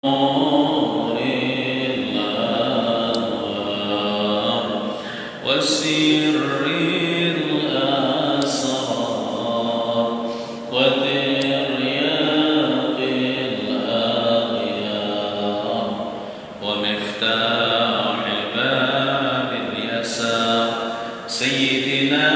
نور الأنوار وسر الأسرار وترياق الأغيار ومفتاح باب اليسار سيدنا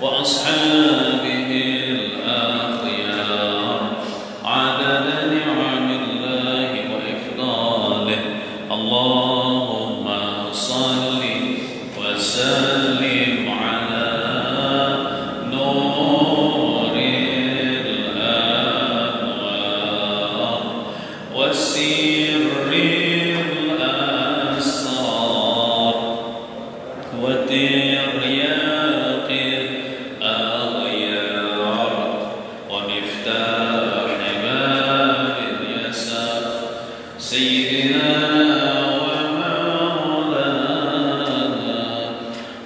وأصحابه الأخيار عدد نعم الله وإفضاله اللهم صل وسلم على نور الأنوار وسر الأسرار وترياق الأغيار ومفتاح باب اليسار سيدنا ومولانا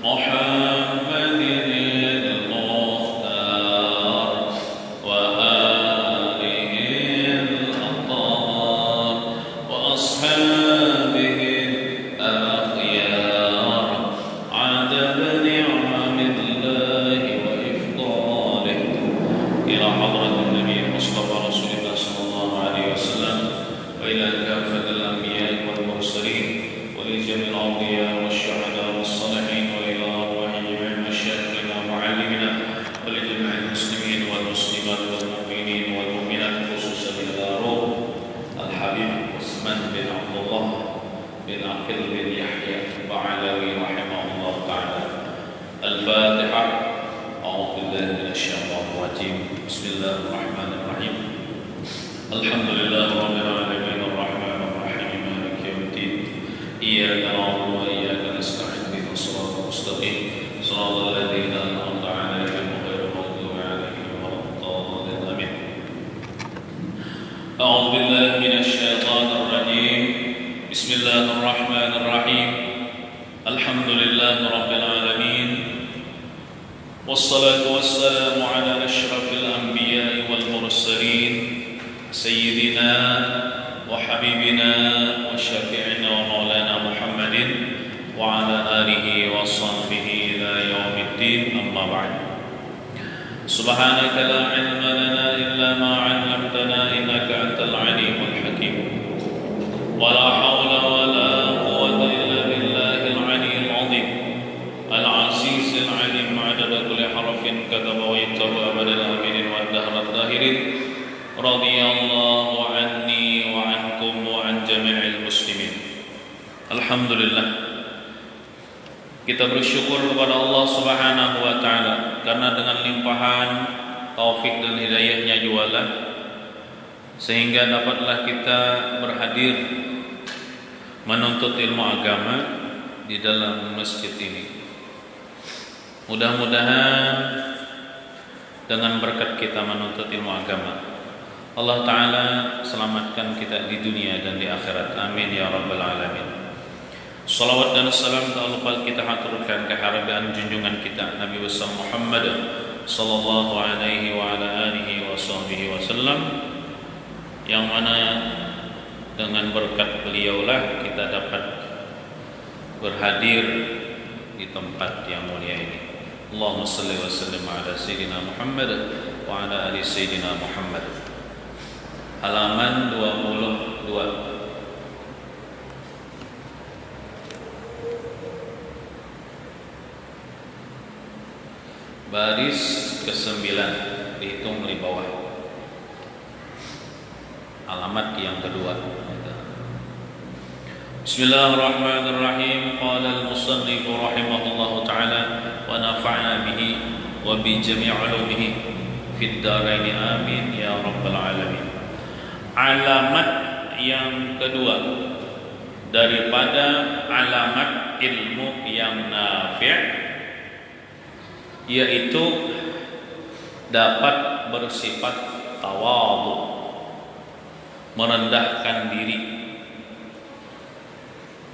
محمد المختار وآله الأطهار وأصحابه الأخيار عدد نعم الله وإفضاله إلى حضرة النبي المصطفى رسول الله صلى الله عليه وسلم وإلى كافة الأنبياء والمرسلين ولجميع الأولياء والشهداء والصالحين وإلى أرواح جميع مشايخنا ومعلمنا ولجميع المسلمين والمسلمات والمؤمنين والمؤمنات خصوصا إلى روح الحبيب عثمان بن عبد الله بن عقيل بن يحيى البعلوي رحمه الله تعالى. الفاتحة. أعوذ بالله من الشيطان الرجيم. بسم الله الرحمن الرحيم. الحمد لله رب العالمين الرحمن الرحيم مالك يوم الدين إياك نعبد وإياك نستعين اهدنا الصراط المستقيم صراط الذين أنعمت عليهم غير المغضوب عليهم ولا الضالين آمين. أعوذ بالله من الشيطان الرجيم. بسم الله الرحمن الرحيم. الحمد لله رب العالمين والصلاة والسلام على أشرف الأنبياء والمرسلين سيدنا وحبيبنا وشفيعنا ومولانا محمد وعلى آله وصحبه إلى يوم الدين أما بعد سبحانك لا علم لنا إلا ما علمتنا إنك أنت العليم الحكيم ولا حول ولا قوة إلا بالله العلي العظيم العزيز العليم عدد كل حرف كتب ويكتب أبد الآمنين والدهر الظاهرين رضي الله عني وعنكم وعن جميع المسلمين. Alhamdulillah, kita bersyukur kepada Allah Subhanahu wa taala karena dengan limpahan taufik dan hidayahnya jualan sehingga dapatlah kita berhadir menuntut ilmu agama di dalam masjid ini. Mudah-mudahan dengan berkat kita menuntut ilmu agama Allah Ta'ala selamatkan kita di dunia dan di akhirat. Amin ya rabbal alamin. Salawat dan salam tak lupa kita haturkan kehadiran junjungan kita Nabi besar Muhammad sallallahu alaihi wa ala alihi wa sahbihi wasallam, yang mana dengan berkat beliaulah kita dapat berhadir di tempat yang mulia ini. Allahumma salli wa sallim ala sayyidina Muhammad wa ala ali sayyidina Muhammad. Halaman 22. Baris ke-9 dihitung dari bawah. Alamat yang kedua. Bismillahirrahmanirrahim. Qala al-musannif rahimahullahu ta'ala wa nafa'na bihi wa bi jami' ulumihi fid dharain amin ya rabbal alamin. Alamat yang kedua daripada alamat ilmu yang nafi', yaitu dapat bersifat tawadhu, merendahkan diri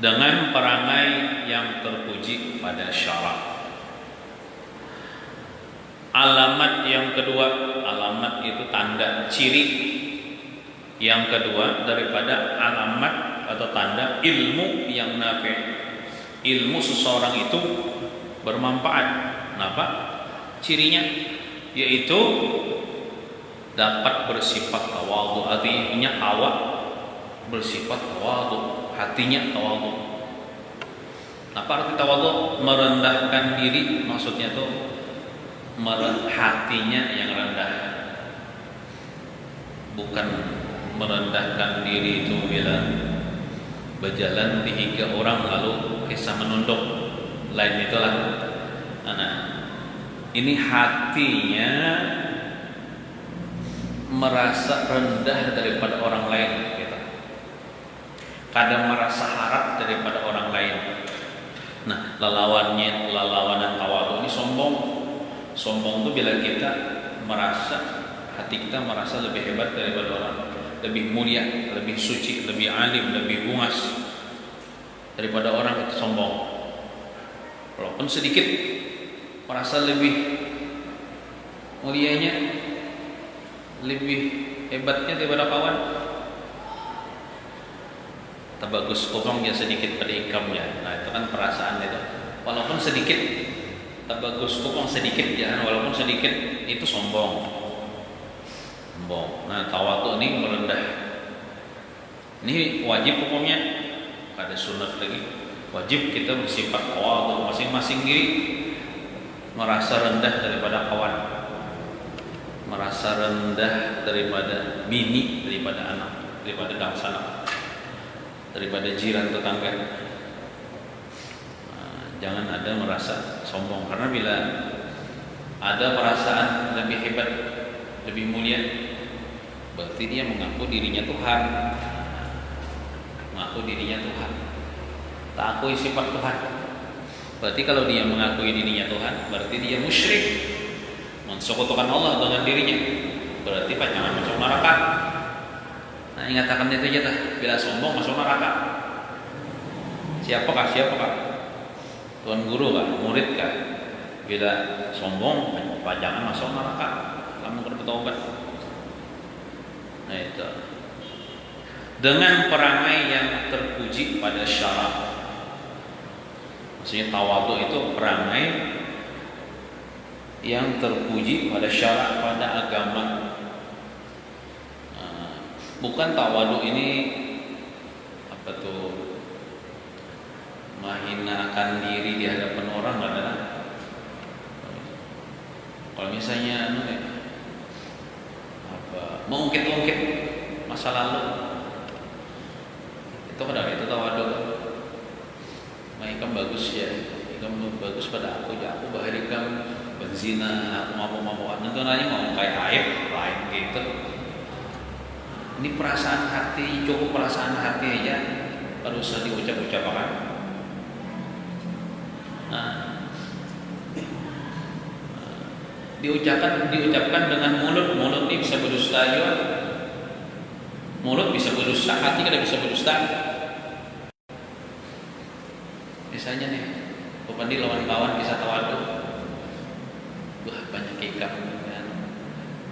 dengan perangai yang terpuji pada syarak. Alamat yang kedua, alamat itu tanda, ciri yang kedua daripada alamat atau tanda ilmu yang nafi'. Ilmu seseorang itu bermanfaat. Kenapa? Cirinya yaitu dapat bersifat tawadhu, artinya awak bersifat tawadhu, hatinya tawadhu. Apa arti tawadhu? Merendahkan diri, maksudnya tuh hatinya yang rendah, bukan merendahkan diri itu bila berjalan dihiga orang lalu kisah menunduk, lain itulah. Nah, ini hatinya merasa rendah daripada orang lain, gitu. Kadang merasa harap daripada orang lain. Nah, lalawanan tawadhu ini sombong. Sombong itu bila kita merasa, hati kita merasa lebih hebat daripada orang, lebih mulia, lebih suci, lebih alim, lebih bungas daripada orang, itu sombong. Walaupun sedikit merasa lebih mulianya, lebih hebatnya daripada kawan. Tabagus kopong ya sedikit pada ikamnya. Nah, itu kan perasaan itu. Walaupun sedikit, tabagus kopong sedikit ya, walaupun sedikit itu sombong. Sombong. Nah, tawadhu ini merendah. Ini wajib hukumnya. Ada sunat lagi. Wajib kita bersifat tawadhu, masing-masing diri merasa rendah daripada kawan, merasa rendah daripada bini, daripada anak, daripada dangsana, daripada jiran tetangga. Jangan ada merasa sombong, karena bila ada perasaan lebih hebat, lebih mulia, berarti dia mengaku dirinya Tuhan, mengaku dirinya Tuhan, tak akui sifat Tuhan. Berarti kalau dia mengakui dirinya Tuhan, berarti dia musyrik, mensekutukan Allah dengan dirinya, berarti jangan masuk neraka. Nah, ingatakan itu aja dah, bila sombong masuk neraka. Siapakah? Tuan guru kah? Murid kah? Bila sombong, jangan masuk neraka. Kamu kena bertobat. Nah, itu dengan perangai yang terpuji pada syarak. Maksudnya tawadhu itu perangai yang terpuji pada syarak, pada agama. Bukan tawadhu ini apa tuh, menghinakan diri di hadapan orang, adalah kalau misalnya mengungkit-ungkit masa lalu, itu kadang itu tawadhu. Ikam bagus ya, ikam bagus pada aku ya, aku bahari ikam berzina, aku mabuk-mabukan, nanti nanya mau kayak aib lain gitu. Ini perasaan hati, cukup perasaan hati aja, baru usah diucap-ucapkan. Nah, diucapkan dengan mulut ini bisa berdusta juga. Mulut bisa berdusta, hati tidak bisa berdusta. Misalnya nih, Pupandi lawan kawan kisah tawadhu, wah banyak ikan kan,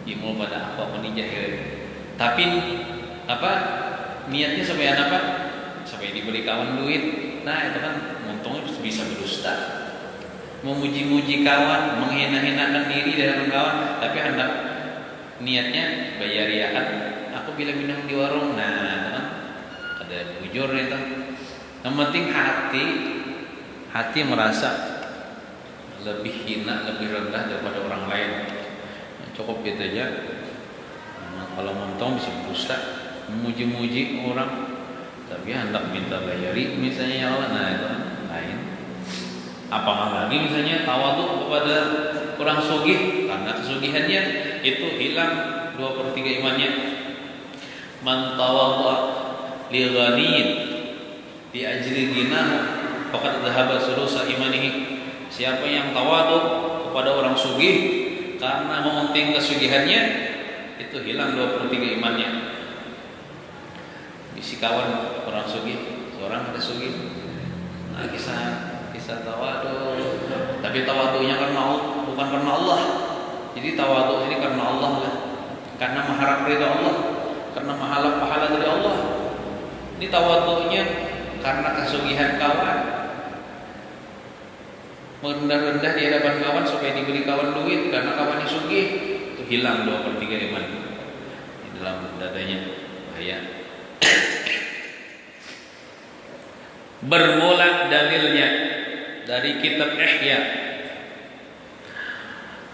imul pada apa nih jahil. Tapi apa niatnya supaya apa? Supaya diberi kawan duit. Nah, itu kan untungnya bisa berdusta, memuji-muji kawan, menghina-hinakan diri dari kawan, tapi hendak niatnya bayariakan. Aku bila minum di warung, nah kan ada bujur itu. Yang penting hati merasa lebih hina, lebih rendah daripada orang lain. Cukup gitu aja. Kalau montong bisa berdusta, memuji-muji orang, tapi hendak minta bayari misalnya ya Allah, nah itu lain. Apakah lagi misalnya tawadhu kepada orang sugih, karena kesugihannya itu hilang 2/3 imannya. Man tawadha li ghaniyin bi ajli ghinahu faqad dhahaba sulusa imanihi. Siapa yang tawadhu kepada orang sugih karena mementing kesugihannya, itu hilang 2/3 imannya. Bisi kawan orang sugih, seorang orang ada sugih. Nah, kisah tawadu. Tapi tawadunya bukan karena Allah. Jadi tawadu ini karena Allah lah. Karena mengharap ridha Allah, karena mengharap pahala dari Allah. Ini tawadunya karena kesugihan kawan. Merendah-rendah di hadapan kawan supaya diberi kawan duit karena kawannya sugih. Itu hilang 2/3 iman di dalam dadanya. Bahaya. Bermula dalilnya dari kitab Ihya.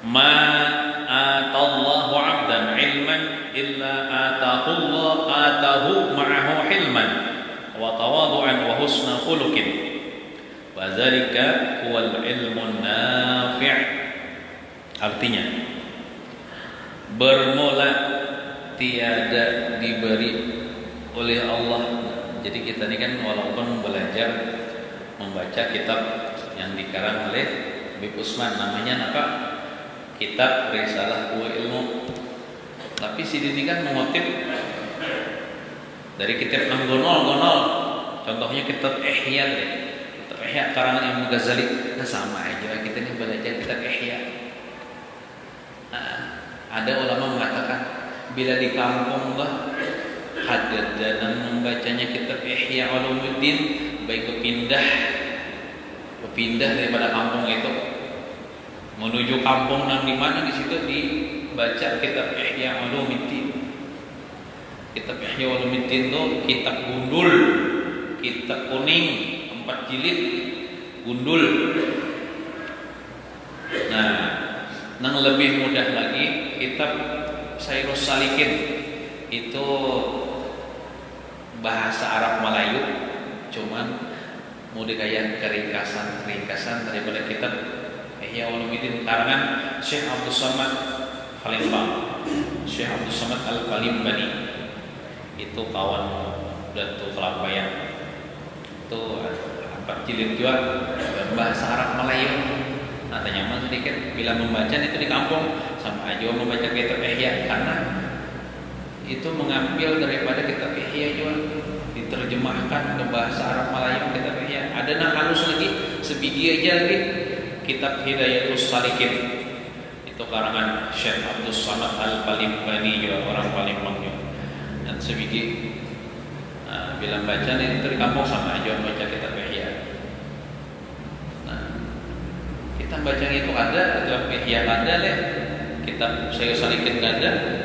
Ma atallahu 'abdan 'ilman illa atahu ma'ahu hilman wa tawadu'an wa husna khuluqin wa dzalika huwal ilmun nafi'. Artinya, bermula tiada diberi oleh Allah. Jadi kita ini kan walaupun belajar membaca kitab yang dikarang oleh Habib Usman, namanya apa? Kitab Risalah Dua Ilmu. Tapi sini ini kan mengutip dari kitab gonol. Contohnya kitab Ihya deh. Kitab Ihya karangan Imam Ghazali. Nah sama aja kita ini belajar kitab Ihya. Nah, ada ulama mengatakan bila di kampung lah hadir dalam membacanya kitab Ihya Ulumuddin, baik berpindah daripada kampung itu menuju kampung yang di mana di situ dibaca kitab Ihya Ulumuddin. Kitab Ihya Ulumuddin itu kitab gundul, kitab kuning 4 jilid gundul. Nah, yang lebih mudah lagi kitab Sairus Salikin, itu bahasa Arab Melayu, cuman mau dikaya keringkasan daripada kitab Ihya Ulumuddin karangan Syekh Abdul Samad Al-Palimbani. Syekh Abdul Samad Al-Palimbani itu kawan Datu Kelabayan. Itu 4 jilid juga bahasa Arab Melayu. Nah, tanya sedikit bila membaca itu di kampung sama aja membaca kitab Ihya, karena itu mengambil daripada kitab Ihya juga diterjemahkan ke bahasa Arab Melayu kitab Ihya. Ada yang halus lagi, sebiji aja lagi kitab Hidayatus Salikin. Itu karangan Syekh Abdul Samad Al-Palimbani juga, orang Palembang juga. Dan sebiji bila baca itu di kampung sama aja membaca kitab Ihya. Nah, kita baca itu ada, kitab Ihya ada deh. Kitab Sairus Salikin ada.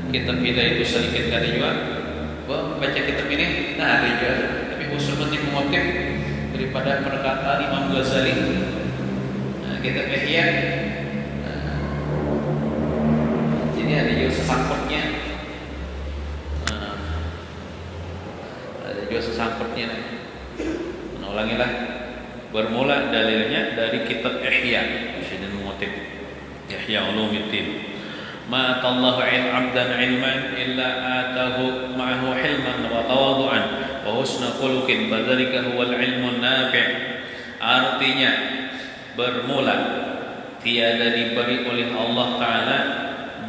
Kitab Hidayatus Salikin ada juga. Baca kitab ini, nah ada juga. Tapi khusus penting mengutip daripada perkataan Imam Ghazali. Nah, kitab Ihya. Jadi ada juga sesangkutnya. Ada juga sesangkutnya. Ulangilah. Bermula dalilnya dari kitab Ihya. Saya mengutip Ihya Ulumuddin. Ma atallahu 'abdan 'ilman illa atahu ma'ahu hilman wa tawadu'an wa husna khuluqin fadzalika huwal 'ilmun nafi'. Artinya bermula tiada diberi oleh Allah Ta'ala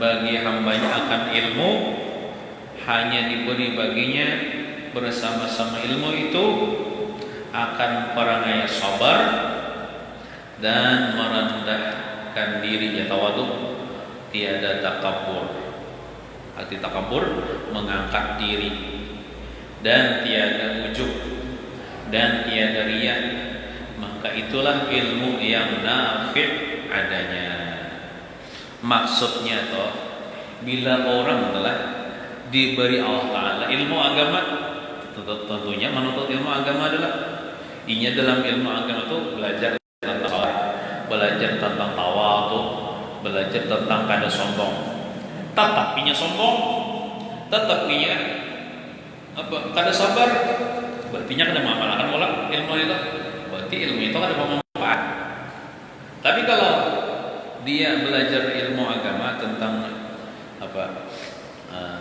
bagi hambanya akan ilmu, hanya diberi baginya bersama-sama ilmu itu akan perangai sabar dan merendahkan diri, tawadu. Tiada takabur. Arti takabur mengangkat diri, dan tiada ujub, dan tiada riya. Maka itulah ilmu yang nafi' adanya. Maksudnya toh, bila orang telah diberi Allah Ta'ala ilmu agama, tentunya menuntut ilmu agama adalah inya dalam ilmu agama itu belajar tentang sabar, belajar tentang tawadu, belajar tentang kada sombong. Tetap inya sombong, tetap inya kada sabar, berarti nya kada mengamalkan pola ilmu itu. Berarti ilmu itu kada bermanfaat. Tapi kalau dia belajar ilmu agama tentang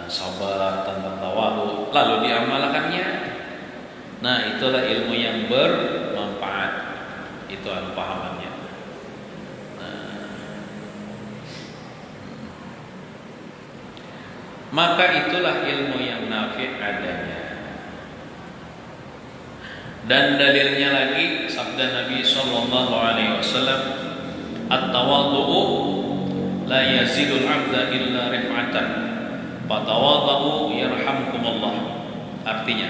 sabar, tentang tawadu, lalu diamalkannya, nah itulah ilmu yang bermanfaat. Itu pahamannya. Maka itulah ilmu yang nafi' adanya. Dan dalilnya lagi sabda Nabi sallallahu alaihi wasallam, "At-tawadhu'u la yazidul 'abda illa rif'atan. Fatawadhu yarhamkumullah." Artinya,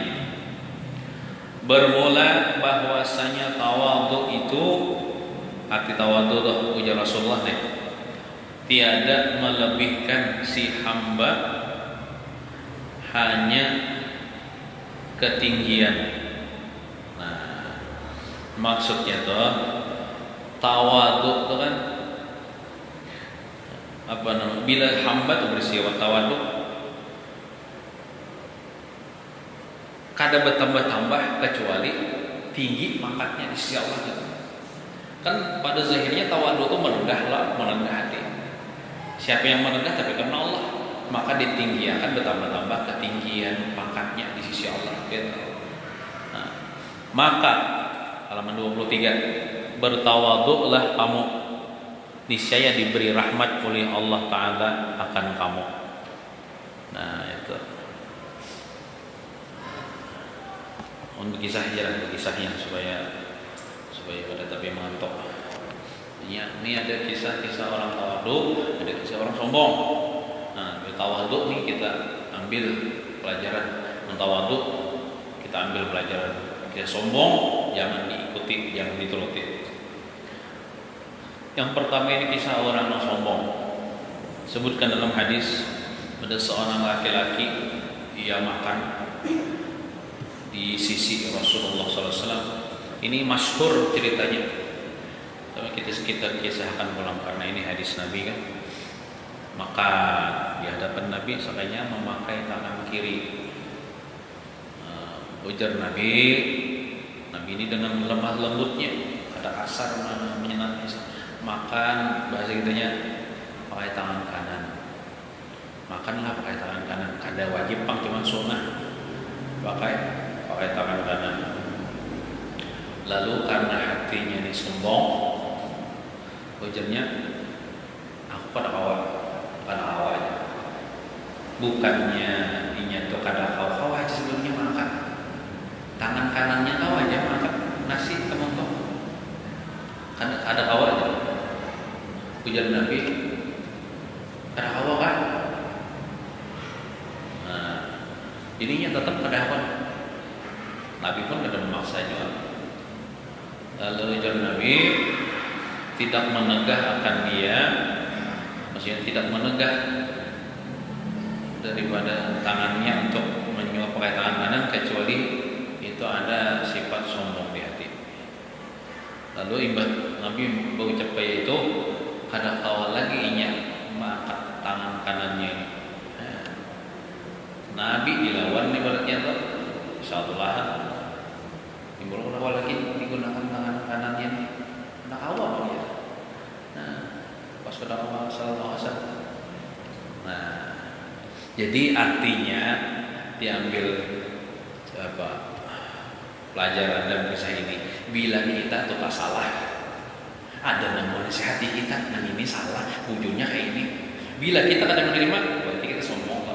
bermula bahwasanya tawadhu itu, arti tawadhu itu ujar Rasulullah deh, tiada melebihkan si hamba, hanya ketinggian. Nah, maksudnya tuh tawadhu itu kan apa namanya? Bila hamba tuh bersifat tawadhu, kada bertambah-tambah kecuali tinggi pangkatnya di sisi Allah gitu. Kan pada zahirnya tawadhu itu merendah hati. Siapa yang merendah tapi karena Allah, maka ditinggikan bertambah-tambah ketinggian pangkatnya di sisi Allah gitu. Nah, maka halaman 23, bertawadhulah kamu, niscaya diberi rahmat oleh Allah Ta'ala akan kamu. Nah itu untuk kisahnya supaya pada tapi mengantuk. Ini ada kisah-kisah orang tawadhu, ada kisah orang sombong. Nah, di tawadhu nih kita ambil pelajaran, tawadhu kita ambil pelajaran. Kita sombong jangan diikuti, jangan dituruti. Yang pertama ini kisah orang yang sombong. Sebutkan dalam hadis, ada seorang laki-laki ia makan di sisi Rasulullah SAW. Ini masyhur ceritanya, tapi kita kisahkan ulang karena ini hadis Nabi kan. Maka di hadapan Nabi sekalinya memakai tangan kiri. Ujar Nabi ini dengan lemah lembutnya, ada kasar menyenatnya. Makan bahasa kitanya pakai tangan kanan. Makanlah pakai tangan kanan. Kada wajib pang, cuma sunnah pakai tangan kanan. Lalu karena hatinya ini sombong, ujarnya, aku pada awal aja. Bukannya inya tuh kada kau aja sebelumnya makan. Tangan kanannya kau aja makan nasi teman-teman. Kan ada kau aja. Ujar Nabi, kada kau kan? Nah, ininya tetap kada kau. Nabi pun kada memaksanya. Lalu ujar Nabi, tidak menegah akan dia, maksudnya tidak menegah daripada tangannya untuk menyuap pakai tangan kanan, kecuali itu ada sifat sombong di hati. Lalu Nabi berucap kayak itu, kada kawal lagi inya mengangkat tangan kanannya ini. Nabi dilawan nih berarti itu satu lahan. Timbul awal lagi digunakan tangan kanannya nih. Nak awal ya. Nah, pas sudah awal sallallahu alaihi wasallam. Nah, jadi artinya diambil pelajaran dalam kisah ini. Bila kita tuh tak salah, ada yang menasihati kita, nah ini salah, ujungnya kayak ini. Bila kita kadang menerima, berarti kita sombong.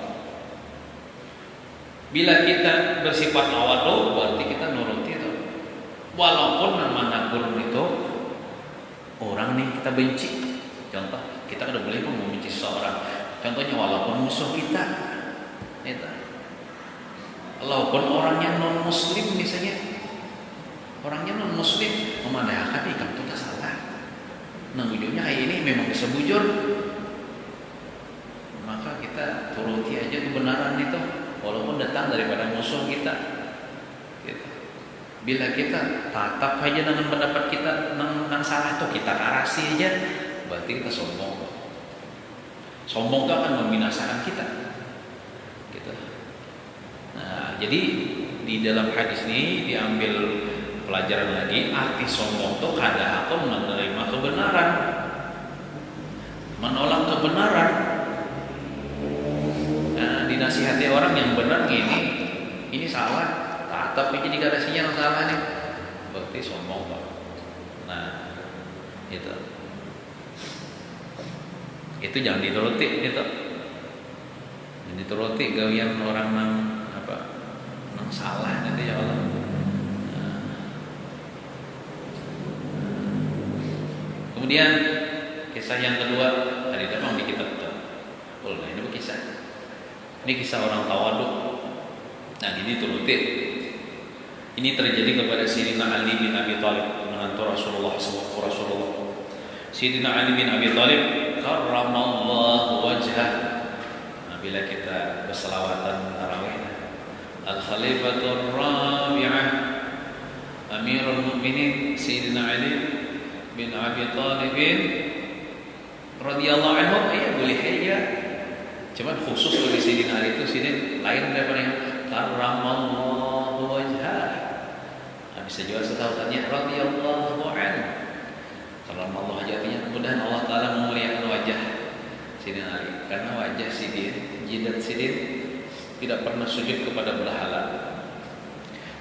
Bila kita bersifat tawadhu, berarti kita nuruti itu. Walaupun nama guru itu orang nih kita benci. Contoh, kita kada boleh membenci seseorang. Contohnya walaupun musuh kita, itu. Walaupun orangnya non muslim misalnya, orangnya non muslim memandangkan kamu itu tak salah. Nah ujungnya kayak ini memang bisa bujur, maka kita turuti aja kebenaran itu, walaupun datang daripada musuh kita. Gitu. Bila kita tatap aja dengan pendapat kita yang salah tuh kita karasi aja, berarti kita sombong. Sombong itu akan membinasakan kita. Gitu. Nah, jadi di dalam hadis ini diambil pelajaran lagi, arti sombong itu kada aku menerima kebenaran, menolak kebenaran. Nah, dinasihati orang yang benar ini salah. Tapi jadi gak ada sinyal salah nih, berarti sombong Pak. Nah, itu jangan dituruti itu. Jangan dituruti gawian orang nang salah nanti ya Allah. Nah, Kemudian kisah yang kedua hari depan di kitab ini kisah. Ini kisah orang tawaduk. Nah, ini turutin. Ini terjadi kepada Sayyidina Ali bin Abi Thalib, menantu Rasulullah SAW. Sayyidina Ali bin Abi Thalib karramallahu wajhah. Nah, bila kita berselawatan tarawih, Al-Khalifatur Rabi'ah Amirul Mukminin Sayyidina Ali bin Abi Thalib radhiyallahu anhu, boleh aja. Cuman khusus bagi Sayyidina Ali itu sini lain daripada yang karramallahu wajhah. Nah, bisa juga setautannya radhiyallahu anhu. Karramallahu wajhahnya mudah Allah Taala memuliakan wajah Sayyidina Ali, karena wajah Sidin, jidat Sidin tidak pernah sujud kepada berhala.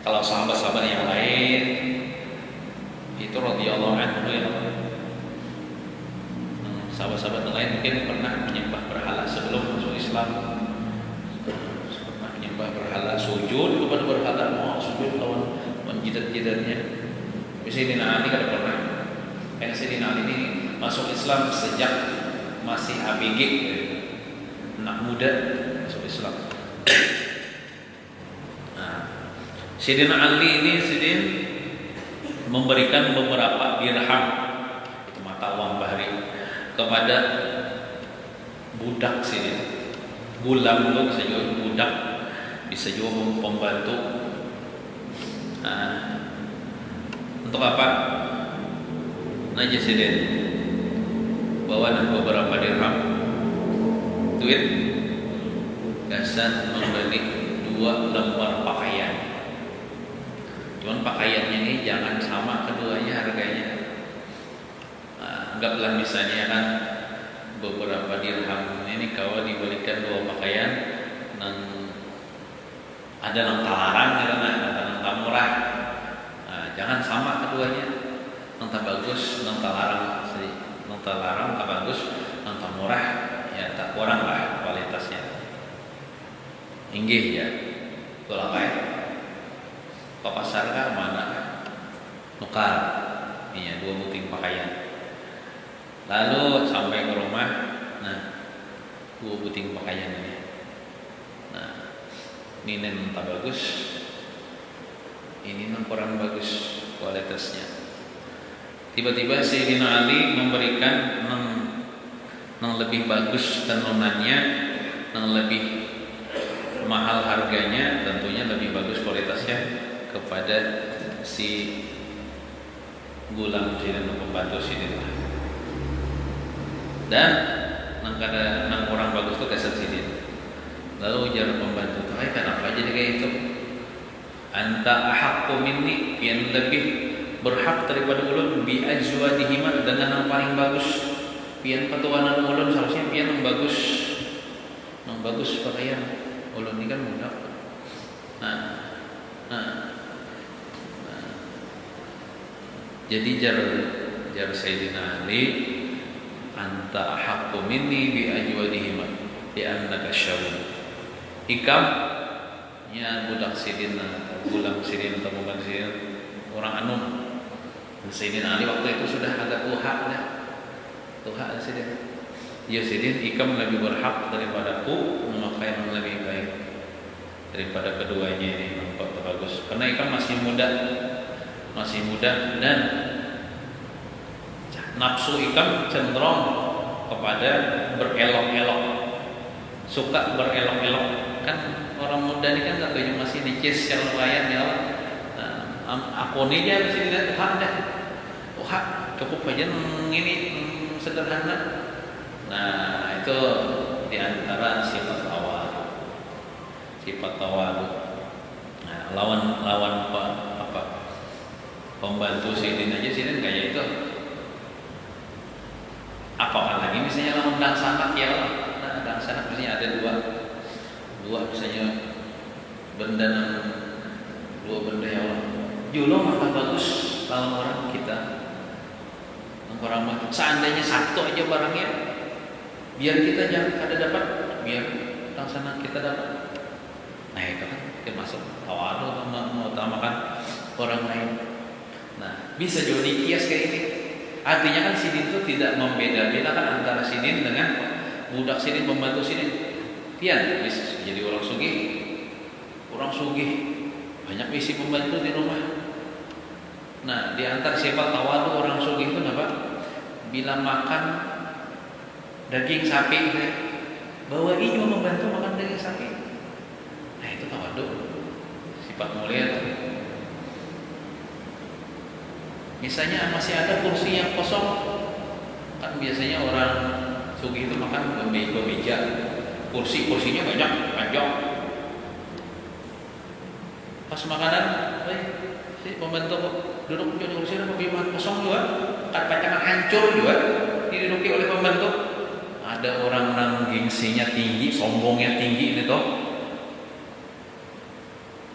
Kalau sahabat-sahabat yang lain itu radhiyallahu anhu ya. Sahabat-sahabat yang lain mungkin pernah menyembah berhala sebelum masuk Islam. Pernah menyembah berhala, sujud kepada berhala, mau sujud lawan jidat-jidatnya. Sayyidina Ali kada pernah. Karena Sayyidina Ali ini masuk Islam sejak masih ABG, anak muda masuk Islam. Nah, Sayyidina Ali ini memberikan beberapa dirham, itu mata uang bahri, kepada budak sini. Gulam itu bisa juga budak, bisa juga pembantu. Nah, untuk apa? Naja Sidin bawa beberapa dirham duit gasan membeli 2 lembar pakaian. Cuman pakaiannya ini jangan sama keduanya harganya. Anggaplah misalnya kan beberapa dirham ini kalau dibelikan 2 pakaian nang ada nang talarang, ada nang murah. Nah, jangan sama keduanya. Nang bagus, nang talarang, nang talarang tak bagus, nang murah ya tak kurang lah kualitasnya. Inggih ya. Kalau kayak ke pasar kan mana nukar, iya 2 buting pakaian. Lalu sampai ke rumah, nah 2 buting pakaian ini. Nah, ini tak bagus, ini kurang bagus kualitasnya. Tiba-tiba Sayyidina Ali memberikan yang lebih bagus tenunannya, yang lebih mahal harganya, tentunya lebih bagus kualitasnya kepada si gulam Sayyidina, pembantu Sayyidina. Dan nang kurang bagus itu kesan Sidin. Lalu ujar pembantu itu, kenapa jadi kayak itu? Anta ahaqqu minni, pian lebih berhak daripada ulun bi ajwadihima, dengan yang paling bagus. Pian petuanan ulun seharusnya pian yang bagus pakaian. Ulun ini kan budak. Jadi jar Sayyidina Ali, anta ahaqqu minni bi ajwadihima li annaka syawun. Ikam nya budak Sidin, gulam Sidin atau bukan Sidin, orang anum. Sayyidina Ali waktu itu sudah agak tuha Sidin. Ya Sidin, ikam lebih berhak daripadaku memakai yang lebih baik daripada keduanya ini, nampak bagus. Karena ikam masih muda dan nafsu ikam cenderung kepada berelok-elok, suka berelok-elok. Kan orang muda ini kan gak kayak masih nicis yang layan ya. Aku ini aja mesti lihat cukup aja ini sederhana. Nah, itu diantara sifat tawadu. Nah, lawan pembantu Sidin aja Sidin kayak itu. Apakah lagi misalnya lawan dang sanak ya Allah. Nah, dang sanak misalnya ada dua misalnya benda, 2 benda ya Allah. Julung akan bagus lawan orang kita. Orang seandainya 1 aja barangnya, biar kita jangan kada dapat, biar laksana kita dapat. Nah itu kan termasuk tawadu, mengutamakan orang lain. Nah bisa juga dikias kayak ini. Artinya kan Sidin itu tidak membeda-bedakan antara Sidin dengan budak Sidin, pembantu Sidin. Pian bisa jadi orang sugih. Orang sugih banyak isi pembantu di rumah. Nah, di antara sifat tawadu orang sugih itu apa? Bila makan daging sapi, bawa ijo membantu makan daging sapi. Nah, itu tawadu. Sifat mulia. Misalnya masih ada kursi yang kosong, kan biasanya orang sugih itu makan bemeja, kursinya banyak, panjang. Pas makanan, si pembantu duduk di kursi dan pembimbingan kosong juga, kacakan hancur juga diduduki oleh pembantu. Ada orang gengsinya tinggi, sombongnya tinggi ini toh.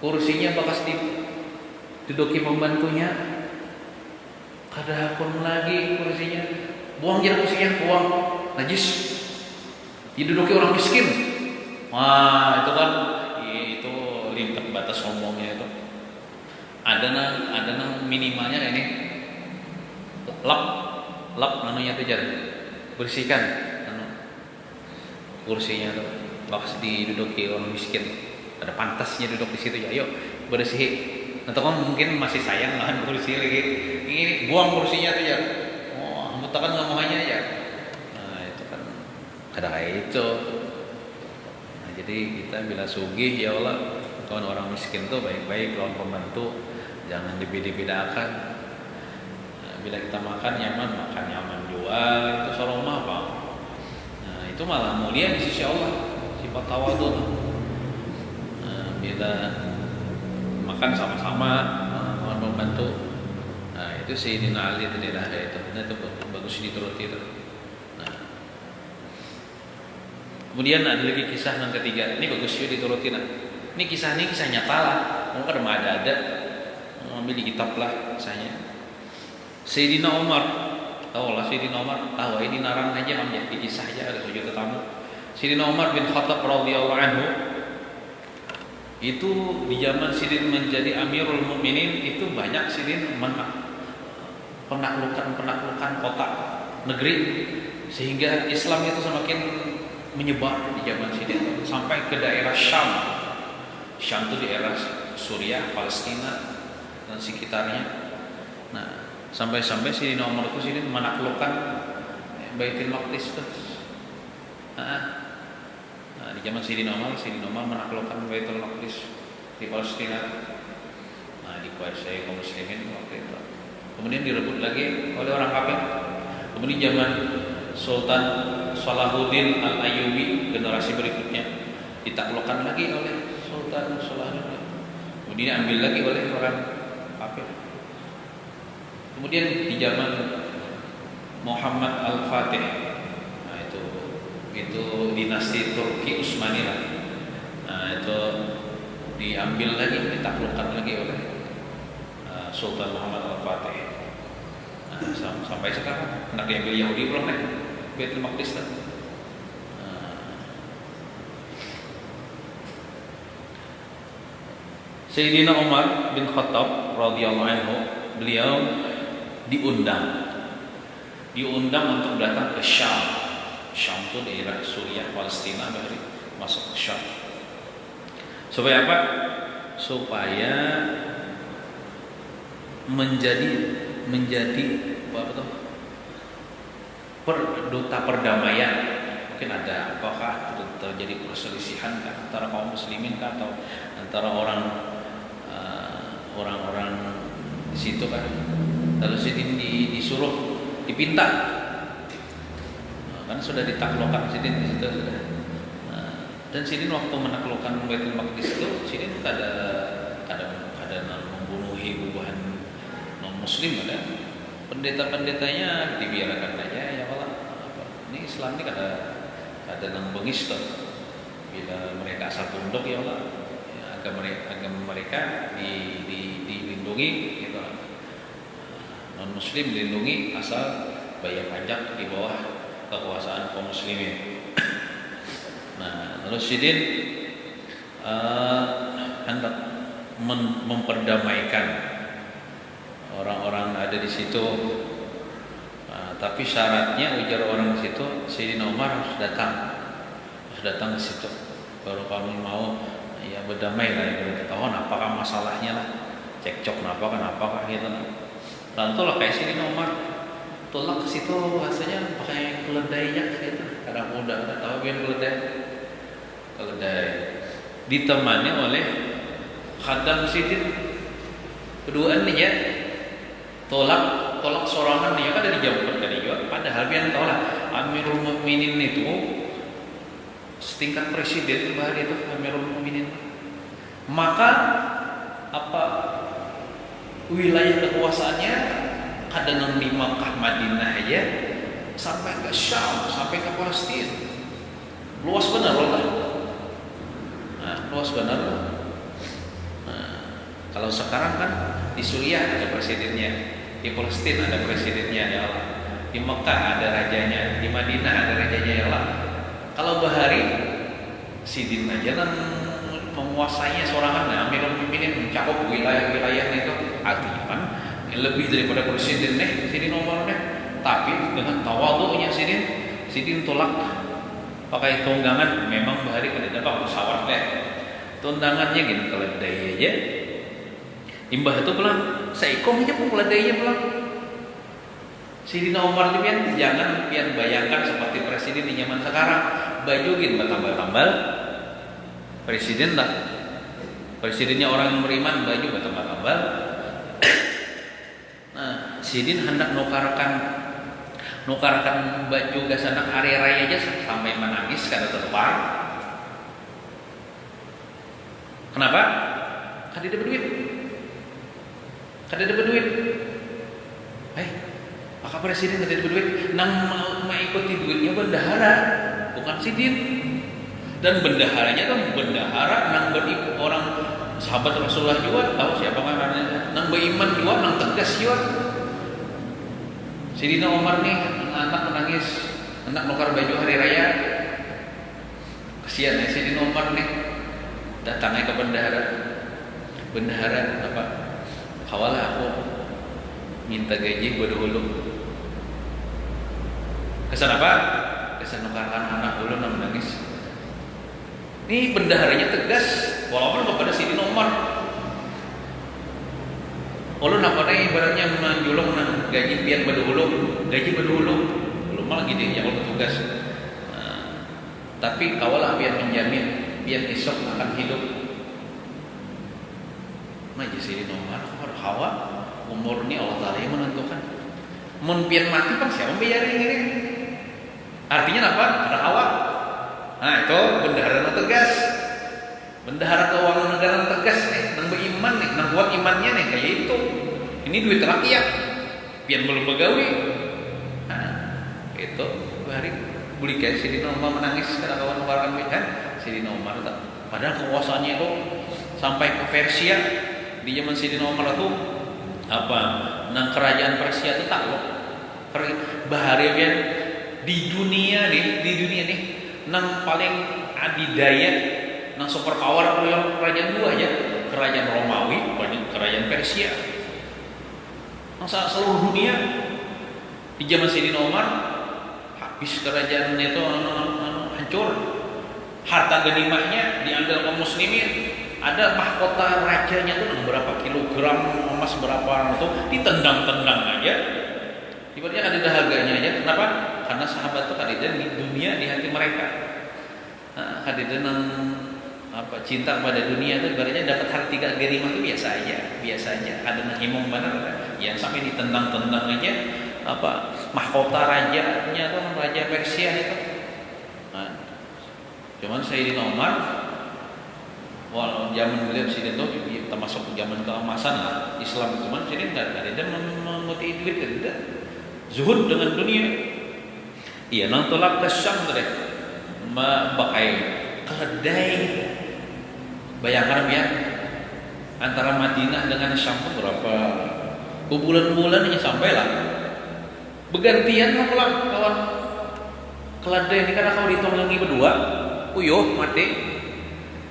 Kursinya bekas diduduki pembantunya. Kada pun lagi kursinya, buang aja kursinya, buang, najis. Diduduki orang miskin. Wah, itu kan itu lintap batas sombongnya itu. Ada nang minimalnya kayak ini. Lap namanya itu jar. Bersihkan kursinya tuh. Bakas diduduki orang miskin. Ada pantasnya duduk di situ ya. Ayo bersih. Atau kan mungkin masih sayang kan kursi lagi. Ini buang kursinya tuh ya. Oh, mutakan ngomongannya ya. Nah, itu kan ada kayak itu. Nah, jadi kita bila sugih ya Allah, kawan orang miskin tuh baik-baik lawan pembantu, jangan dibeda-bedakan. Nah, bila kita makan nyaman jual itu saroma apa? Nah, itu malah mulia di sisi Allah, sifat tawadhu. Nah, bila makan sama-sama orang membantu. Nah, itu Sayyidina Ali itu tidak ada itu. Nah, itu bagus dituruti itu. Nah. Kemudian ada lagi kisah yang ketiga. Ini bagus juga dituruti. Nah. Ini kisah nyata lah. Mungkin ada. Ambil di kitab lah kisahnya. Sayyidina Umar, tahu lah Sayyidina Umar. Tahu ini narang aja namanya di kisah aja ada sujud tetamu. Sayyidina Umar bin Khattab radhiyallahu anhu itu di zaman Sidin menjadi Amirul Mukminin itu banyak Sidin penaklukan kota negeri sehingga Islam itu semakin menyebar di zaman Sidin sampai ke daerah Syam. Syam itu di daerah Suriah, Palestina dan sekitarnya. Nah, sampai Sidin Umar itu Sidin menaklukkan Baitul Maqdis itu. Nah, di zaman Sayyidina Umar menaklukkan Baitul Maqdis di Palestina. Nah, dikuasai kaum muslimin waktu itu. Kemudian direbut lagi oleh orang kafir. Kemudian zaman Sultan Salahuddin Al-Ayyubi generasi berikutnya ditaklukkan lagi oleh Sultan Salahuddin. Kemudian ambil lagi oleh orang kafir. Kemudian di zaman Muhammad Al-Fatih, itu dinasti Turki Utsmaniyah. Nah, itu diambil lagi, ditaklukkan lagi oleh Sultan Muhammad Al-Fatih. Nah, sampai sekarang hendak diambil Yahudi belum nih Baitul Maqdis. Sayyidina Umar bin Khattab radhiyallahu anhu, beliau diundang untuk datang ke Syam. Syam itu daerah Suriah, Palestina, baru masuk ke Syam. Supaya apa? Supaya menjadi apa tuh? Duta perdamaian. Mungkin ada apakah terjadi perselisihan antara kaum muslimin atau antara orang-orang di situ kan. Lalu Sidin disuruh dipinta. Kan sudah ditaklukkan Sidin di situ sudah. Nah, dan Sidin waktu menaklukkan Baitul Maqdis itu Sidin kada membunuhi bubuhan non muslim ada. Pendeta-pendetanya dibiarkan aja ya Allah. Ini Islam ini kada nang bengis tuh. Bila mereka asal tunduk ya Allah, ya, agama mereka dilindungi gitu. Non muslim dilindungi asal bayar pajak di bawah kekuasaan kaum muslimin. Nah, lalu Sidin hendak memperdamaikan orang-orang ada di situ. Tapi syaratnya ujar orang situ Sayyidina Umar harus datang ke situ baru kami mau ya berdamai lah, ya ketahuan apakah masalahnya lah, cekcok kenapa gitu. Tentulah kayak Sayyidina Umar tolak ke situ rasanya pakai keledainya gitu, kadang muda tahu biar keledai ditemani oleh khadam Sidin keduaan nih ya, tolak sorangan nih ya, kan dari jam tadi juga. Padahal biar tahu lah Amirul Mukminin itu setingkat presiden bahari itu Amirul Mukminin. Maka apa wilayah kekuasaannya kadang di Makkah Madinah aja sampai ke Syam, sampai ke Palestina. Luas benar loh. Luas benar loh. Kalau sekarang kan di Suriah ada presidennya, di Palestina ada presidennya ya Allah, di Mekah ada rajanya, di Madinah ada rajanya ya Allah. Kalau bahari Sidin aja kan menguasainya sorangan, Amirul Mukminin mencakup wilayah-wilayah itu, artinya kan lebih daripada presiden Sidin Umar tapi dengan tawadhu'nya Sidin tolak pakai tunggangan. Memang bahari kada dapat pesawat tundangannya gini keledai aja. Imbah itu pulang, seikong aja pun keledainya pulang. Sayyidina Umar itu jangan bayangkan seperti presiden di zaman sekarang, baju gini bertambal-tambal. Presiden lah, presidennya orang yang beriman, baju bertambal-tambal. Nah, Sidin hendak nukarkan baju gasanak hari raya aja sampai menangis karena tertepar. Kenapa? Kada dapat duit. Maka presiden kada dapat duit, nang mengikuti duitnya bendahara, bukan Sidin. Dan bendaharanya tuh bendahara nang orang sahabat Rasulullah juga, tahu siapa namanya? Nang beriman juga, nang tegas juga. Sayyidina Umar nih anak menangis, anak nukar baju hari raya. Kesian ya Sayyidina Umar nih, datangnya ke bendahara apa? Kawalah aku minta gaji gue dulu. Kesan apa? Kesan nukarkan anak dulu nang menangis. Ini bendaharanya tegas, walaupun kepada Sayyidina Umar. Ulun apa nih ibaratnya menjulung gaji pian berdahulu, belum malah gini yang petugas. Tapi kawalah pian menjamin, pian esok akan hidup. Maji Sayyidina Umar, hawa umur ini Allah Taala yang menentukan. Mun pian mati kan siapa bayarin ini? Artinya apa? Ada hawa. Nah itu bendahara tegas, bendahara keuangan negara tegas nih, nang beriman nih, nang kuat imannya nih kayak itu. Ini duit rakyat, pian belum begawi. Nah, itu hari beli kayak Sayyidina Umar menangis karena kawan mengeluarkan duit kan, Sayyidina Umar tak. Padahal kekuasaannya itu sampai ke Persia di zaman Sayyidina Umar itu apa? Nang kerajaan Persia itu takluk. Bahari pian di dunia nih. Nang paling adidaya, nang super power kerajaan dua aja, kerajaan Romawi, kerajaan Persia. Nang seluruh dunia di zaman Sayyidina Umar habis kerajaan itu hancur, harta ganimahnya diambil kaum muslimin. Ada mahkota rajanya tuh nang berapa kilogram emas berapa itu ditendang-tendang aja. Ibaratnya ada dahaganya aja. Kenapa? Karena sahabat itu kadidan di dunia di hati mereka. Kadidan apa cinta pada dunia itu ibaratnya dapat harta ganimah itu biasa aja. Ada nahimum benar yang sampai ditendang-tendang aja apa mahkota rajanya tuh raja Persia itu. Cuman Sayyidina Umar walau zaman beliau Sidin itu termasuk zaman keemasan lah Islam, cuman Sidin tidak mengikuti duit tidak. Zuhud dengan dunia. Iya, nang tolak ke Syam tadi, pakai keledai. Bayangkan ya, antara Madinah dengan Syam itu berapa bulan-bulan ini sampai lah. Bergantian lah pulang kawan keledai ini karena kalau ditunggangi berdua, uyuh mati.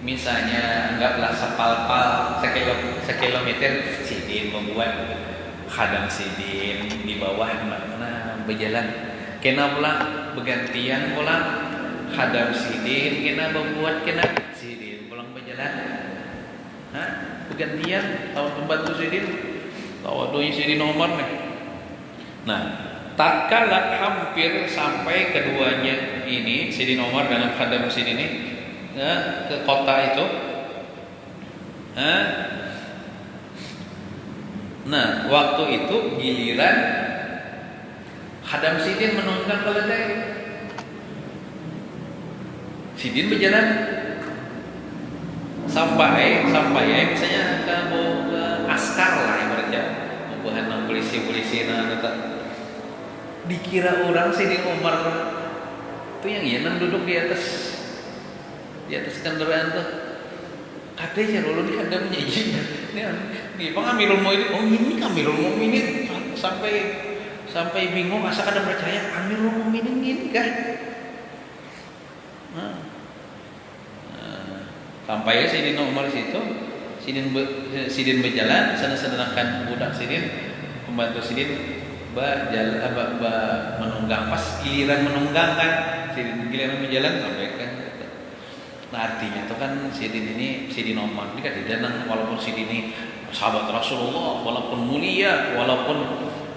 Misalnya anggaplah sepal-pal sekilometer, Sidin membuat kadang sidin di bawah mana berjalan kena pula bergantian pula kadang sidin kena membuat kena sidin pulang berjalan bergantian tahu pembantu sidin tahu doi sidin nomor nih. Nah, tatkala hampir sampai keduanya ini sidin Umar dengan kadang sidin ini ke kota itu. Nah, waktu itu giliran Khadam Sidin menunggang keledai. Sidin berjalan sampai misalnya ke askar lah ibaratnya, bukan polisi dikira orang Sidin Umar itu yang duduk di atas kendaraan tuh. Katanya lalu dia ada menyajikan. Nih Amirul Mukminin, ini Amirul Mukminin sampai bingung asa kada percaya Amirul Mukminin gini kan. Sampai Sidin Umar situ, Sidin berjalan, sedangkan budak Sidin, pembantu Sidin menunggang pas giliran menunggang kan, Sidin giliran berjalan sampai kan. Nah artinya itu kan Sidin Umar ini kan tidak walaupun Sidin ini sahabat Rasulullah, walaupun mulia, walaupun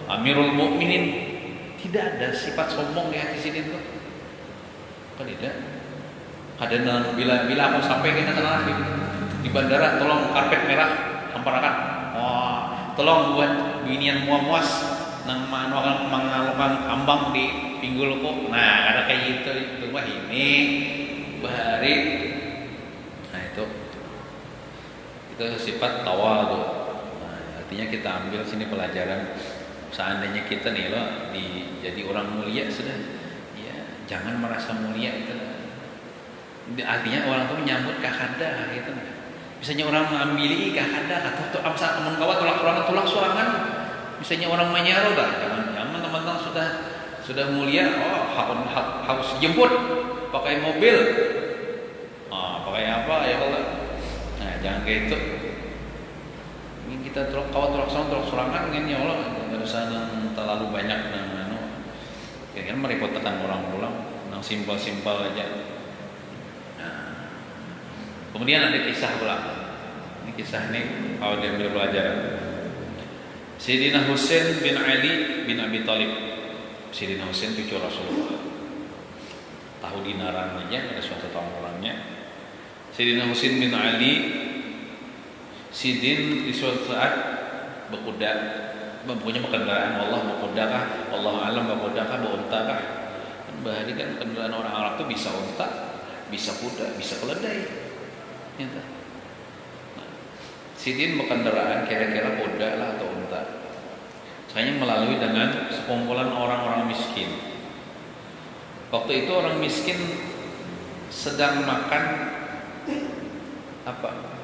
Amirul Mukminin, tidak ada sifat sombong di hati Sidin itu. Kan tidak. Kadang bila aku sampai ke sana di bandara, tolong karpet merah amparakan. Tolong buat binian muas nang mangalokang ambang di pinggulku. Nah, ada kayak gitu itu mah ini bahari. Nah itu sifat tawadhu. Nah, artinya kita ambil sini pelajaran, seandainya kita nih loh jadi orang mulia sudah, ya jangan merasa mulia itu. Artinya orang tuh menyambut kakanda gitu. Misalnya orang mengambil kakanda atau amsa teman kawan tolak sorangan. Misalnya orang menyaro dah, jangan teman-teman sudah mulia, harus jemput pakai mobil. Pakai apa ya Allah. Nah, jangan kayak itu. Ini kita tolak sorangan kan ya Allah, enggak usah terlalu banyak kan merepotkan orang nang simpel-simpel aja. Kemudian ada kisah pula. Ini kisah ini kalau diambil pelajaran. Sayyidina Husain bin Ali bin Abi Thalib. Sayyidina Husain cucu Rasulullah. Tahu dinaran aja ada suatu tahun orangnya. Sayyidina Husain bin Ali Sidin di suatu saat berkuda, mempunyai kendaraan Allah berkuda kah? Allah alam berkuda kah? Berunta kah? Bahari kan kendaraan orang Arab itu bisa unta, bisa kuda, bisa keledai. Nah, Sidin berkendaraan kira-kira kuda lah atau unta. Saya melalui dengan sekumpulan orang-orang miskin. Waktu itu orang miskin sedang makan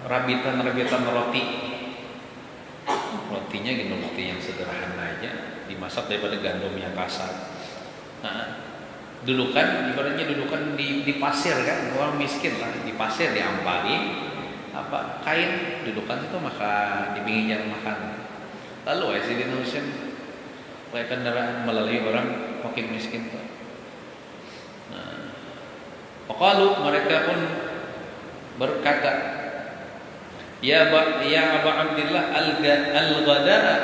rabitan roti. Rotinya gitu, roti yang sederhana aja, dimasak daripada gandum yang kasar. Nah, ibaratnya dudukan di pasir kan, orang miskin lah, di pasir diampari kain, dudukan itu makan di pinggir jalan makan. Lalu Sayyidina Husain pakai kendaraan melalui orang fakir miskin tuh. Nah, Waqalu, mereka pun berkata, Ya Abu Abdillah al-Ghada'a,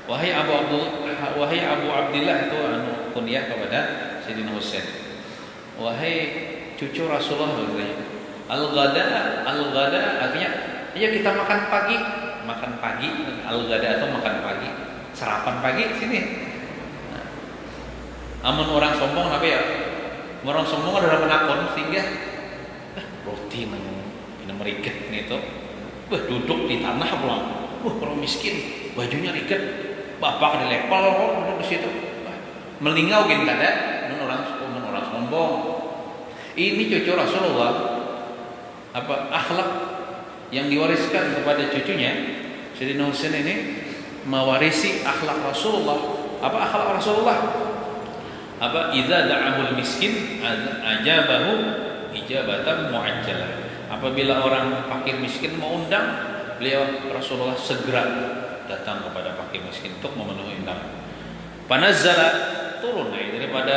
wahai Abu Abdillah, itu kunyah kepada Sayyidina Husain. Wahai cucu Rasulullah katanya. Al-Ghada'a artinya ya kita makan pagi. Al-Ghada'a itu makan pagi, sarapan pagi sini. Nah, amun orang sombong apa ya? Orang sombong adalah penakon sehingga roti nang meriket nih itu. Duduk di tanah pulang. Orang miskin, bajunya riket. Bapak ada lepal duduk di situ. Melingau kan kada, orang sombong. Ini cucu Rasulullah. Akhlak yang diwariskan kepada cucunya, Sayyidina Husain ini mewarisi akhlak Rasulullah. Akhlak Rasulullah? Idza da'ahul miskin ajabahu ijabatan muajjalah. Apabila orang fakir miskin mau undang, beliau Rasulullah segera datang kepada fakir miskin untuk memenuhi undangan. Panazzala turun daripada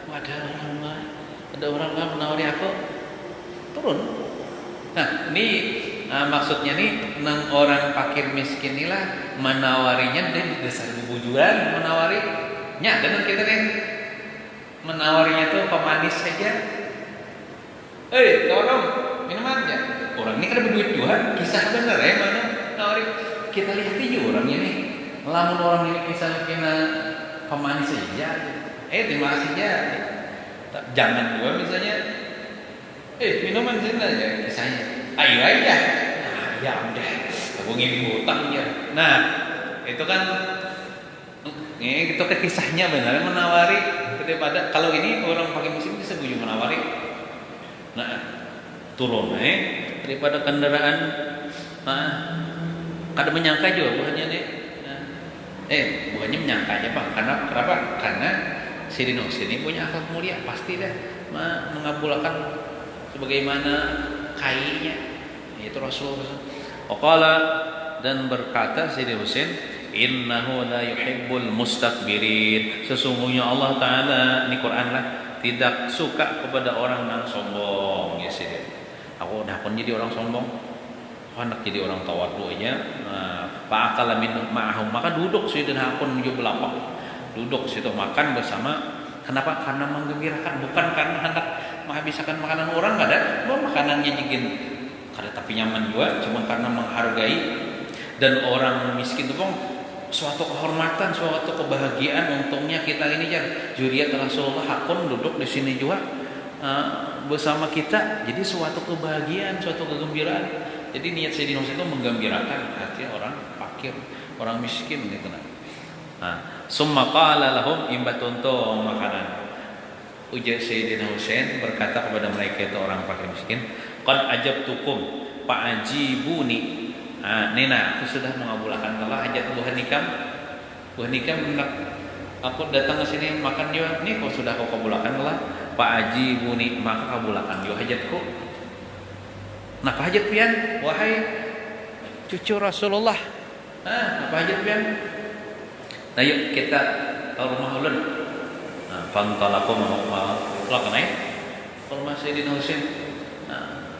ada orang menawari aku, turun. Nah, ini maksudnya nih nang orang fakir miskin inilah menawarinya dan dasar bujuran menawarinya, dan kita nih menawarinya tuh pemanis saja. Tolong minuman ya. Orang ini kan berduit juga, kisah bener ya mana nawari. Kita lihat aja orangnya nih. Lamun orang ini misalnya kena pemanis saja. Terima kasih ya. Jangan juga misalnya minuman sini aja kisahnya. Ayo aja. Nah, ya udah. Aku ngirim hutang ya. Nah, itu kan itu kan kisahnya benar menawari daripada kalau ini orang pakai musim bisa bujuk menawari. Nah, turun daripada kendaraan kada menyangka juga bukannya nih. Bukannya menyangka aja Pak. Kenapa? Karena Sayyidina Husain punya akhlak mulia, pasti dah mengabulkan sebagaimana kainya, yaitu Rasulullah. Waqala, dan berkata Sayyidina Husain, innahu la yuhibbul mustakbirin. Sesungguhnya Allah Ta'ala, ini Quran lah, tidak suka kepada orang yang sombong. Ya Sayyidina, aku dah pun jadi orang sombong, hendak jadi orang tawadu aja. Fa'akala min ma'ahum, maka duduk Sayyidina Hakun menuju belapak, duduk situ makan bersama. Kenapa? Karena menggembirakan, bukan karena hendak menghabiskan makanan orang. Kada makanannya jigin kada tapi nyaman juga, cuma karena menghargai. Dan orang miskin itu bang suatu kehormatan, suatu kebahagiaan. Untungnya kita ini kan zuriat Rasulullah Hakun duduk di sini juga bersama kita, jadi suatu kebahagiaan, suatu kegembiraan. Jadi niat Sayyidina Husain itu menggembirakan hati orang fakir, orang miskin gitu. Summa qala lahum imbatunto makanan. Ujar Sayyidina Husain berkata kepada mereka itu orang fakir miskin, qad ajabtukum fa'ajibuni. Nina, aku sudah mengabulkan telah hajat buah nikam. Buah nikam hendak aku datang ke sini makan juga. Nih kau sudah kau kabulkan telah, fa'ajibuni, maka kabulkan juga hajatku. Napa hajat pian? Wahai cucu Rasulullah. Napa hajat pian? Nah yuk kita ke rumah ulun. Fantalaku melakukan ke rumah Sayyidina Husain.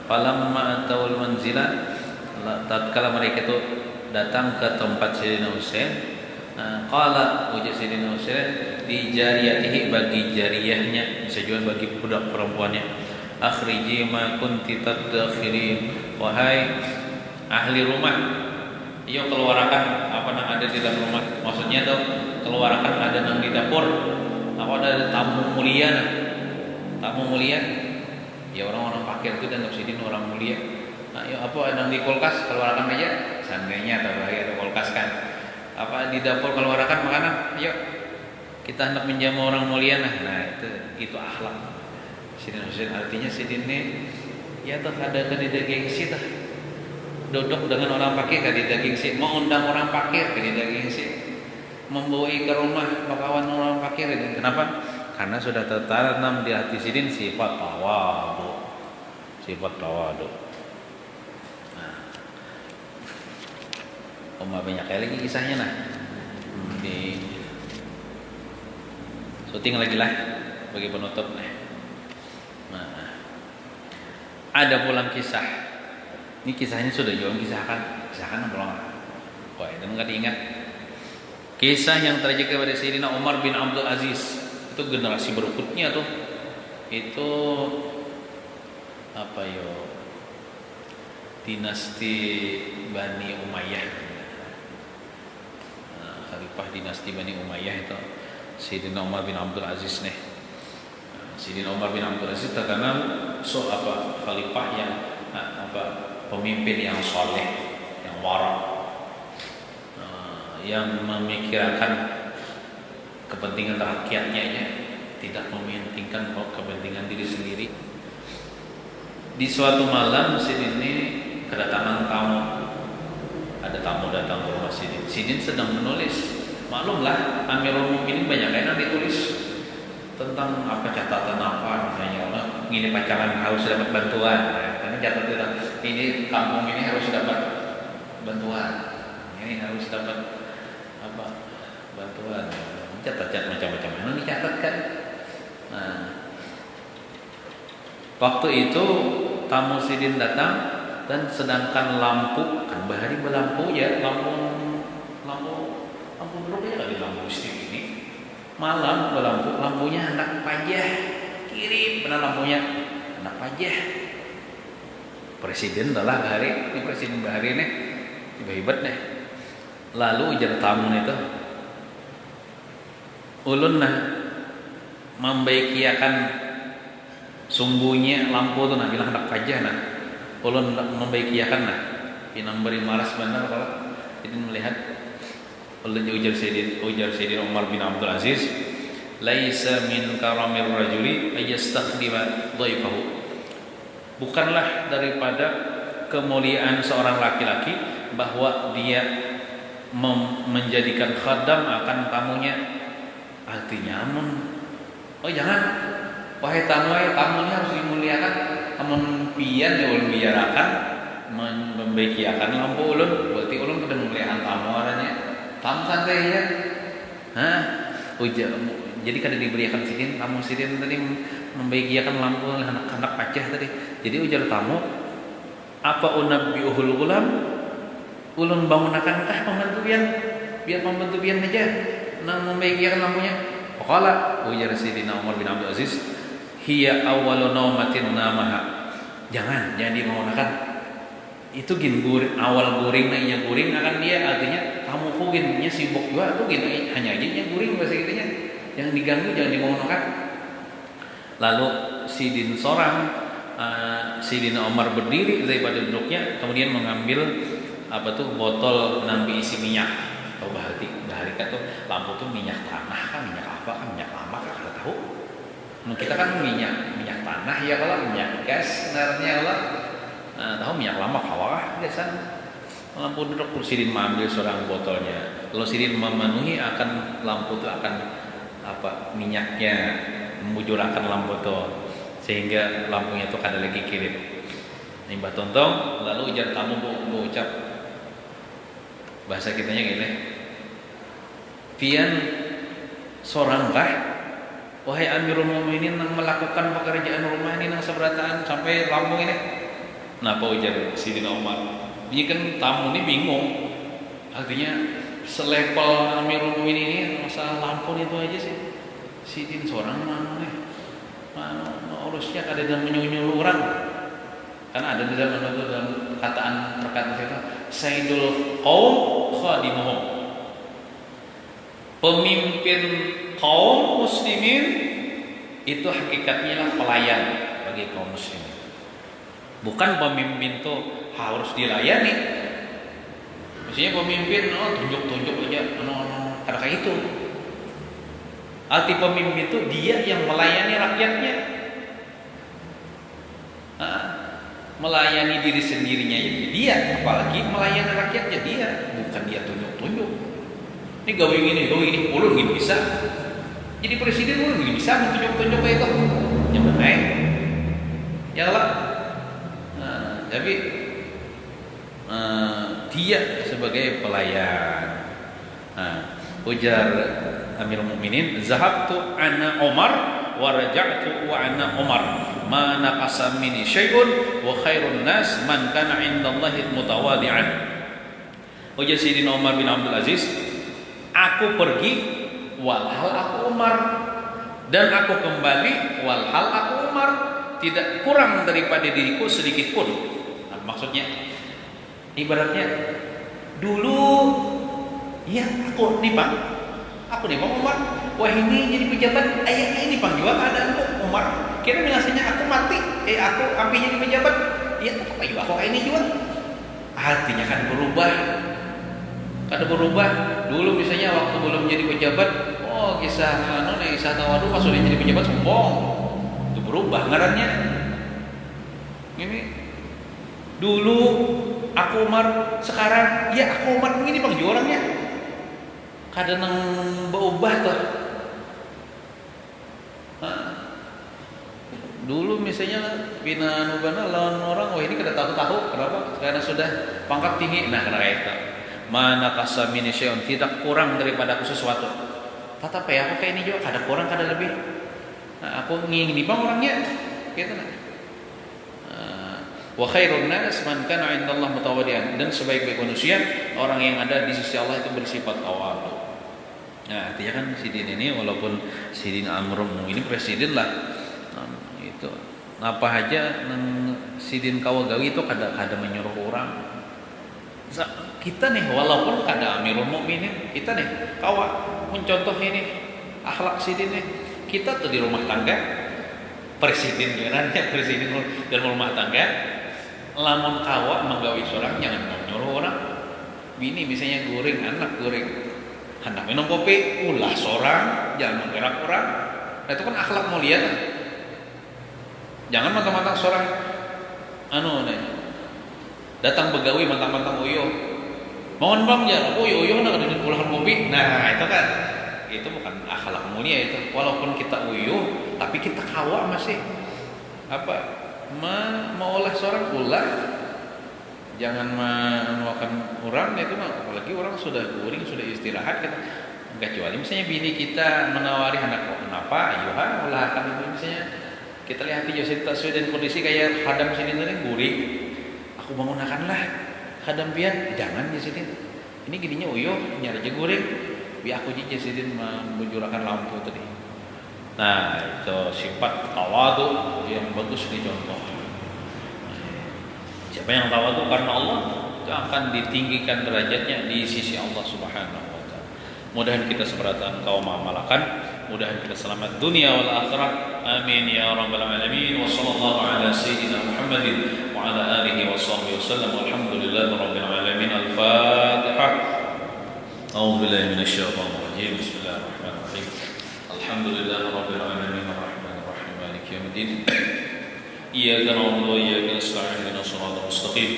Falamma atawul manzila, tatkala mereka itu datang ke tempat Sayyidina Husain, qala ujar Sayyidina Husain di jariyatihi, bagi jariyahnya, bisa juga bagi budak perempuannya, akhriji ma kunti tadakhirin, wahai ahli rumah, iyo keluarkan apa yang ada di dalam rumah. Maksudnya tuh keluarkan ada yang di dapur. Apa ada tamu mulia nah. Tamu mulia. Ya orang-orang fakir itu dan sidin orang mulia. Nah, yuk apa ada di kulkas keluarkan aja. Seandainya atau bahaya ada kulkas kan. Apa di dapur keluarkan makanan. Yuk. Kita hendak menjamu orang mulia nah. Nah, itu akhlak. Sidin Husain artinya sidin ini ya tuh ada kadida gengsi tuh. Duduk dengan orang fakir kadida gengsi, mau undang orang fakir kadida gengsi. Membawa ke rumah bakawan orang fakir ini. Kenapa? Karena sudah tertanam di hati sidin sifat tawadu. Sifat tawadu. Banyak lagi kisahnya nah. Di syuting lagi lah bagi penutup nih. Nah, ada pulang kisah. Ini kisahnya sudah jauh kisahkan belum? Wah, itu enggak diingat. Kisah yang terjadi kepada Sayyidina Umar bin Abdul Aziz, itu generasi berikutnya tuh. Itu apa yo? Dinasti Bani Umayyah. Khalifah dinasti Bani Umayyah itu Sayyidina Umar bin Abdul Aziz nih. Sayyidina Umar bin Abdul Aziz terkenal khalifah yang pemimpin yang soleh, yang wara, yang memikirkan kepentingan rakyatnya aja, tidak mementingkan kepentingan diri sendiri. Di suatu malam Sidin ini kedatangan tamu. Ada tamu datang ke rumah Sidin. Sidin sedang menulis. Maklumlah Amirul Mukminin banyak yang ditulis tentang apa catatan apa misalnya ini pacaran harus dapat bantuan. Karena catatan ini kampung ini harus dapat bantuan. ini harus dapat apa bantuan, catat macam-macam yang dicatat kan. Nah, waktu itu tamu Sidin datang dan sedangkan lampu kan bahari berlampu ya, lampu dulu ya lagi lampu listrik ini malam berlampu, lampunya anak pajah kirim benar lampunya anak pajah. Presiden adalah bahari, ini presiden bahari nih hebat nih. Lalu ujar tamu itu ulun nah membaikiakan sumbunya lampu tuh nah bilang anak pajah nah ulun membaikiakan nah pinang beri malas benar kalau jadi melihat ulun ujar Sayyidina Umar bin Abdul Aziz laisa min karamir rajuli ayastakhdima dhaifahu, bukanlah daripada kemuliaan seorang laki-laki bahwa dia menjadikan khadam akan tamunya. Artinya jangan wahai tamunya harus dimuliakan, amun pian dimuliakan membaikiakan lampu ulun, berarti ulun kudu memuliakan tamu aranya. Tamu santai ya. Jadi kada diberikan sidin, tamu sidin tadi membaikiakan lampu anak-anak pacah tadi. Jadi ujar tamu, apa unabbiuhul gulam? Ulun bangunakan pembantu pian, biar pembantu pian aja nang membaikiakan lampunya. Qala ujar Sayyidina Umar bin Abdul Aziz, hiya awwalu naumatin namaha. Jangan dimaunakan. Itu awal guring nanya guring akan dia, artinya kamu kuginnya sibuk juga tuh gini hanya aja nya guring bahasa kitanya. Jangan diganggu, jangan dimaunakan. Lalu Sidin Sayyidina Umar berdiri daripada duduknya, kemudian mengambil botol nang diisi minyak. Tahu bahari tuh lampu tuh minyak tanah kan, minyak apa kan, minyak lama kan kada tahu. Kita kan minyak tanah ya kalau minyak gas sebenarnya kalau tahu minyak lama kawah biasa. Lampu duduk Sidin mengambil seorang botolnya. Lalu Sidin memenuhi akan lampu itu akan minyaknya membujurakan lampu itu sehingga lampunya itu kada lagi kirim. Mbah tontong lalu ujar tamu mau ucap bahasa kitanya gini, pian seorang kah wahai Amirul Mukminin yang melakukan pekerjaan rumah ini nang seberataan sampai lampu ini. Napa ujar Sayyidina Umar? Ini kan tamu ini bingung. Artinya selevel Amirul Mukminin ini masalah lampu itu aja sih. Sidin seorang mana nih? Urusnya kada ada menyuruh orang. Karena ada di dalam perkataan itu Sayyidul Qaum khadimuhum. Pemimpin kaum muslimin itu hakikatnya lah pelayan bagi kaum muslimin. Bukan pemimpin itu harus dilayani. Maksudnya pemimpin tunjuk-tunjuk aja kada kayak itu. Arti pemimpin itu dia yang melayani rakyatnya. Melayani diri sendirinya dia, apalagi melayani rakyatnya dia, bukan dia tunjuk-tunjuk. Ini gawe ini, ulun gini bisa. Jadi presiden ulun gini bisa mentunjuk-tunjuk kayak itu. Yang baik. Ya lah. Tapi dia sebagai pelayan. Ujar Amirul Mukminin, zahabtu ana Umar wa raja'tu wa ana Umar. Ma naqasa minni syai'un wa khairun nas man kana 'indallahi mutawadi'an. Ujar Sayyidina Umar bin Abdul Aziz, aku pergi walhal aku Umar, dan aku kembali walhal aku Umar, tidak kurang daripada diriku sedikit pun. Maksudnya ibaratnya dulu ya aku nih Pak Umar, wah ini jadi pejabat, ini Pak juga keadaanku Umar, kira biasanya aku mati, aku ambil jadi pejabat, ya tetap aja aku ini juga. Artinya kan berubah. Dulu misalnya waktu belum jadi pejabat, kisah tawadu pas sudah jadi pejabat sombong. Itu berubah ngarannya. Ini dulu aku Umar, sekarang ya aku Umar begini Bang orangnya. Kadang berubah tuh. Dulu misalnya bina lawan orang, ini kada tahu kenapa? Karena sudah pangkat tinggi, karena kayak itu. mana kasamini syai'un, tidak kurang daripada aku sesuatu. Tetapi aku kayak ini juga kada kurang kada lebih. Nah, aku ngini bang orangnya gitu nah. Wa khairun nas man kana 'indallah mutawadian, dan sebaik-baik manusia orang yang ada di sisi Allah itu bersifat tawadu. Nah, artinya kan Sidin ini walaupun Sidin Amrum ini presiden lah. Itu apa aja nang Sidin Kawagawi itu kada menyuruh orang. Kita nih walaupun kada Amirul Mukminin, kita nih kawa mencontoh ini akhlak Sidin nih. Kita tuh di rumah tangga presiden dan rumah tangga lamun kawa menggawi seorang jangan nyuruh orang. Bini misalnya goreng, anak goreng, hendak minum kopi, ulah seorang, jangan menggerak orang. Nah, itu kan akhlak mulia kan? Jangan mantang-mantang seorang datang begawi mantang-mantang uyo. Mohon bang ya, uyo nak ada puluhan kopi. Nah, itu kan itu bukan akhlak mulia itu. Walaupun kita uyo, tapi kita kawa masih maulah seorang ulah, jangan menuakan orang itu mah, apalagi orang sudah guring sudah istirahat kan, kecuali misalnya bini kita menawari anak kenapa ayuhan ulah akan itu misalnya kita lihat di Yosef Taswi dan kondisi kayak hadam sini tadi guring, aku bangunakanlah hadam pian, jangan ya sini ini gininya uyo nyari aja guring biar aku jadi sidin membujurakan lampu tadi. Nah, itu sifat tawadu yang bagus dicontoh. Siapa yang tawadu karena Allah, itu akan ditinggikan derajatnya di sisi Allah Subhanahu wa taala. Mudah-mudahan kita seberatan kaum amalakan, mudah-mudahan kita selamat dunia wal akhirat. Amin ya rabbal alamin. Wa sallallahu ala sayyidina Muhammadin wa ala alihi wa sahbihi wasallam. Walhamdulillahi rabbil alamin. Al-Fatihah. A'udzu billahi minasy syaithanir rajim. Bismillahirrahmanirrahim. Alhamdulillahi rabbil alamin arrahmanir rahim maliki yaumiddin. Iyyaka na'budu wa iyyaka nasta'in ihdinas siratal mustaqim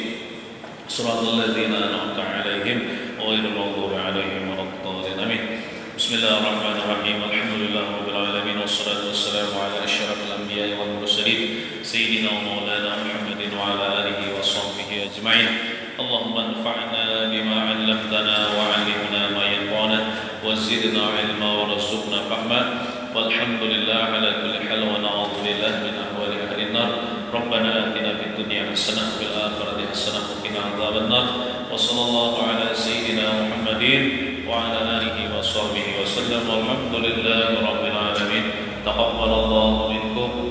siratal ladzina an'amta 'alaihim ghairil maghdubi 'alaihim waladdallin. Amin. Bismillahirrahmanirrahim. Alhamdulillahi rabbil alamin wassalatu wassalamu ala asyrafil anbiya'i wal mursalin sayyidina wa maulana Muhammadin wa ala alihi wa sahbihi ajma'in. Allahumma anfa'na bima 'allamtana wa 'allimna ma yanfa'una wa zidna 'ilma wa rzuqna fahma. Walhamdulillah ala kulli hal wa na'udzu billahi min ahwali ahli an-nar. Rabbana atina fid dunya hasanah wa fil akhirati hasanah wa qina adzabannar. Wa sallallahu ala sayyidina Muhammadin wa ala alihi wa sahbihi wa sallam. Walhamdulillahi rabbil alamin. Taqabbalallahu minkum